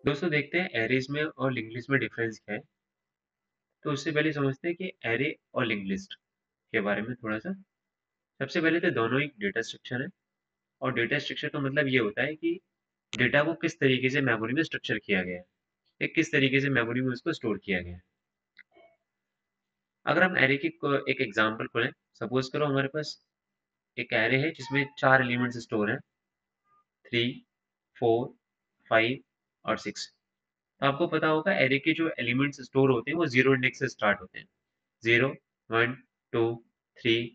दोस्तों देखते हैं एरेज में और लिंक्ड लिस्ट में डिफरेंस क्या है। तो उससे पहले समझते हैं कि एरे और लिंक्ड लिस्ट के बारे में थोड़ा सा। सबसे पहले तो दोनों एक डेटा स्ट्रक्चर है, और डेटा स्ट्रक्चर का मतलब ये होता है कि डेटा को किस तरीके से मेमोरी में स्ट्रक्चर किया गया है या किस तरीके से मेमोरी में उसको स्टोर किया गया है। अगर हम एरे की एक एग्जांपल को लें, सपोज करो हमारे पास एक एरे है जिसमें 4 एलिमेंट्स स्टोर हैं, 3, 4, 5 और 6। तो आपको पता होगा एरे के जो एलिमेंट्स स्टोर होते हैं वो जीरो इंडेक्स से स्टार्ट होते हैं। 0, 1, 2, 3,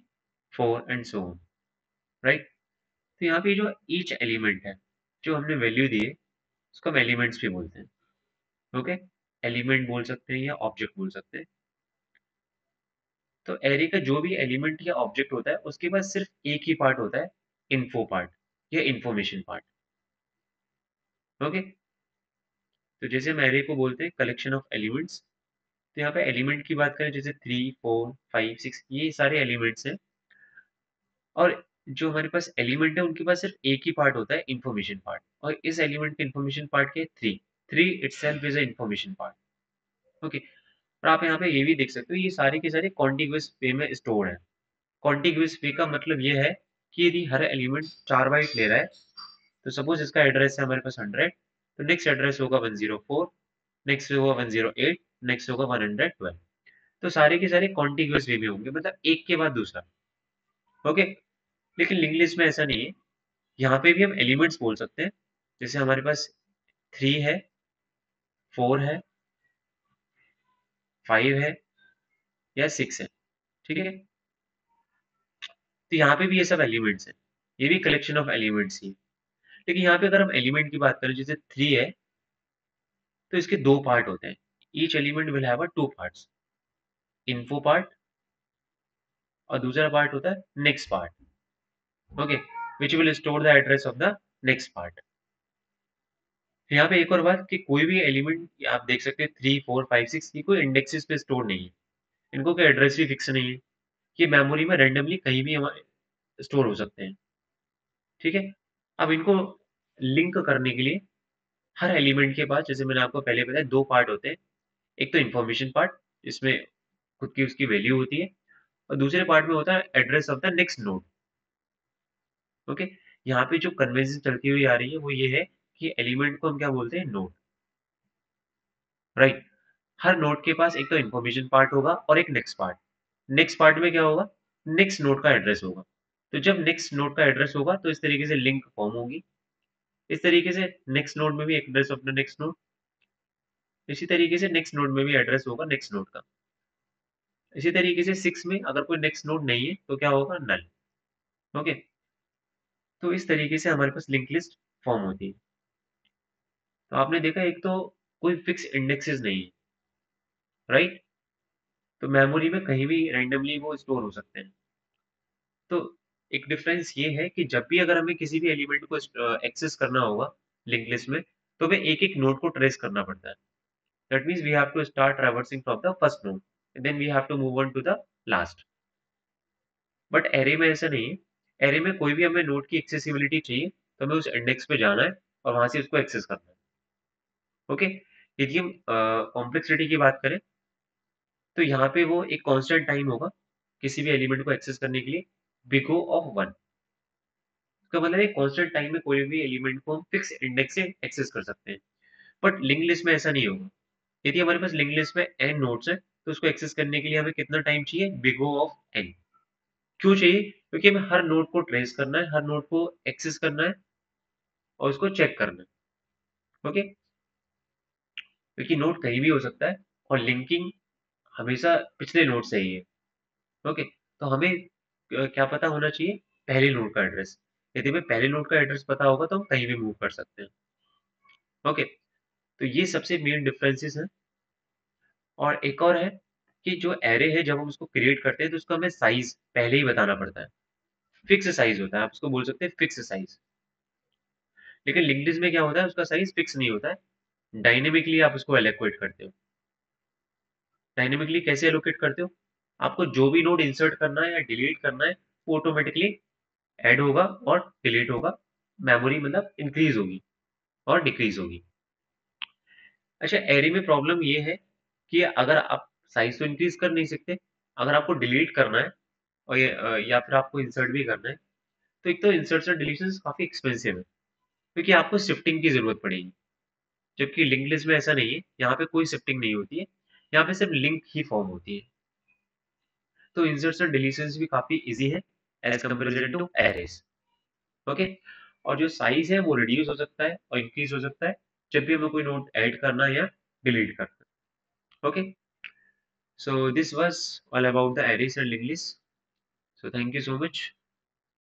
4 एंड सो ऑन, राइट। तो यहाँ पे जो ईच एलिमेंट है, जो हमने वैल्यू दी है, उसको हम एलिमेंट्स भी बोलते हैं। ओके, एलिमेंट बोल सकते हैं या ऑब्जेक्ट बोल सकते हैं। तो एरे का जो भी एलिमेंट या ऑब्जेक्ट होता है उसके पास सिर्फ एक ही पार्ट होता है, इन्फो पार्ट या इंफॉर्मेशन पार्ट। ओके, तो जैसे हम एरे को बोलते हैं कलेक्शन ऑफ एलिमेंट्स। तो यहाँ पे एलिमेंट की बात करें, जैसे 3, 4, 5, 6, ये सारे एलिमेंट्स हैं। और जो हमारे पास एलिमेंट है उनके पास सिर्फ एक ही पार्ट होता है, इंफॉर्मेशन पार्ट। और इस एलिमेंट के इंफॉर्मेशन पार्ट के 3, 3 itself is a information part. Okay, और आप यहाँ पे ये भी देख सकते हो, ये सारे के सारे कॉन्टिग्यूअस वे में स्टोर है। कॉन्टिग्यूअस वे का मतलब ये है कि यदि हर एलिमेंट 4 बाइट ले रहा है, तो सपोज इसका एड्रेस है हमारे पास 100, तो नेक्स्ट एड्रेस होगा 104, नेक्स्ट होगा 108, नेक्स्ट होगा 112। तो सारे के सारे कॉन्टिग्यूअस वे में होंगे, मतलब एक के बाद दूसरा। ओके, लेकिन लिंक्ड लिस्ट में ऐसा नहीं है। यहाँ पे भी हम एलिमेंट्स बोल सकते हैं। जैसे हमारे पास 3 है, 4 है, 5 है या 6 है, ठीक है। तो यहाँ पे भी ये सब एलिमेंट्स हैं, ये भी कलेक्शन ऑफ एलिमेंट्स ही है। लेकिन यहाँ पे अगर हम एलिमेंट की बात करें, जैसे 3 है, तो इसके दो पार्ट होते हैं। Each element will have a 2 parts, info part और दूसरा पार्ट होता है next part. Okay, which will store the address of the next part. यहाँ पे एक और बात कि कोई भी एलिमेंट आप देख सकते हैं 3, 4, 5, 6 की कोई इंडेक्सेस पे स्टोर नहीं है। इनको कोई एड्रेस भी फिक्स नहीं है। ये मेमोरी में रैंडमली कहीं भी हमारे स्टोर हो सकते हैं, ठीक है। अब इनको लिंक करने के लिए हर एलिमेंट के पास, जैसे मैंने आपको पहले बताया, दो पार्ट होते हैं। एक तो इंफॉर्मेशन पार्ट, जिसमें खुद की उसकी वैल्यू होती है, और दूसरे पार्ट में होता है address of the next node. Okay, यहाँ पे जो कन्वेंशन चलती हुई आ रही है वो ये है कि एलिमेंट को हम क्या बोलते हैं, नोड, राइट। हर नोड के पास एक तो इंफॉर्मेशन पार्ट होगा और एक नेक्स्ट पार्ट। नेक्स्ट पार्ट में क्या होगा, नेक्स्ट नोड का एड्रेस होगा। तो जब नेक्स्ट नोड का एड्रेस होगा तो इस तरीके से लिंक फॉर्म होगी। इस तरीके से नेक्स्ट नोड में भी address of the next node, इसी तरीके से नेक्स्ट नोड में भी एड्रेस होगा नेक्स्ट नोड का। इसी तरीके से 6 में अगर कोई नेक्स्ट नोड नहीं है तो क्या होगा, नल। ओके, तो इस तरीके से हमारे पास लिंक लिस्ट फॉर्म होती है। तो आपने देखा, एक तो कोई फिक्स इंडेक्सेस नहीं है, राइट। तो मेमोरी में कहीं भी रैंडमली वो स्टोर हो सकते हैं। तो एक डिफरेंस ये है कि जब भी अगर हमें किसी भी एलिमेंट को एक्सेस करना होगा लिंक लिस्ट में, तो हमें एक एक नोड को ट्रेस करना पड़ता है। That means we have to start traversing from the first node, then we have to move on to the last. But array में ऐसा नहीं है। एरे में कोई भी हमें नोड की एक्सेसिबिलिटी चाहिए तो हमें उस इंडेक्स पे जाना है और वहां से उसको एक्सेस करना है। ओके, यदि हम कॉम्प्लेक्सिटी की बात करें, तो यहाँ पे वो एक कांस्टेंट टाइम होगा किसी भी एलिमेंट को एक्सेस करने के लिए, बिग O ऑफ 1। इसका मतलब एक कांस्टेंट टाइम में कोई भी एलिमेंट को हम फिक्स इंडेक्स से एक्सेस कर सकते हैं। बट लिंक लिस्ट में ऐसा नहीं होगा। यदि हमारे पास लिंक लिस्ट में n नोड्स है, तो उसको एक्सेस करने के लिए हमें कितना टाइम चाहिए, बिग O ऑफ n। क्यों चाहिए, क्योंकि हमें हर नोड को ट्रेस करना है, हर नोड को एक्सेस करना है और उसको चेक करना है। ओके, क्योंकि नोड कहीं भी हो सकता है और लिंकिंग हमेशा पिछले नोड से ही है। ओके, तो हमें क्या पता होना चाहिए, पहले नोड का एड्रेस। यदि हमें पहले नोड का एड्रेस पता होगा तो हम कहीं भी मूव कर सकते हैं। ओके, तो ये सबसे मेन डिफरेंसेस हैं। और एक और है कि जो एरे है, जब हम उसको क्रिएट करते हैं तो उसका हमें साइज पहले ही बताना पड़ता है। फिक्स साइज होता है, आप उसको बोल सकते हैं फिक्स साइज। लेकिन लिंक्ड लिस्ट में क्या होता है, उसका साइज फिक्स नहीं होता है, डायनेमिकली आप उसको एलोकेट करते हो। डायनेमिकली कैसे एलोकेट करते हो, आपको जो भी नोड इंसर्ट करना है या डिलीट करना है, वो ऑटोमेटिकली ऐड होगा और डिलीट होगा। मेमोरी मतलब इंक्रीज होगी और डिक्रीज होगी। अच्छा, एरे में प्रॉब्लम ये है कि अगर आप साइज तो इंक्रीज कर नहीं सकते, अगर आपको डिलीट करना है और या फिर आपको इंसर्ट भी करना है, तो एक तो इंसर्ट्स और डिलीशंस काफी एक्सपेंसिव है, क्योंकि आपको शिफ्टिंग की जरूरत पड़ेगी, जबकि लिंक लिस्ट में ऐसा नहीं है, यहाँ पे कोई शिफ्टिंग नहीं होती है, यहाँ पे सिर्फ लिंक ही फॉर्म होती है। तो इंसर्ट्स और डिलीशंस भी काफी इजी है as comparison to arrays. Okay. और जो साइज है वो रिड्यूस हो सकता है और इंक्रीज हो सकता है जब भी हमें कोई नोट ऐड करना है या डिलीट करना है। Okay. So this was all about the arrays and link list. So thank you so much.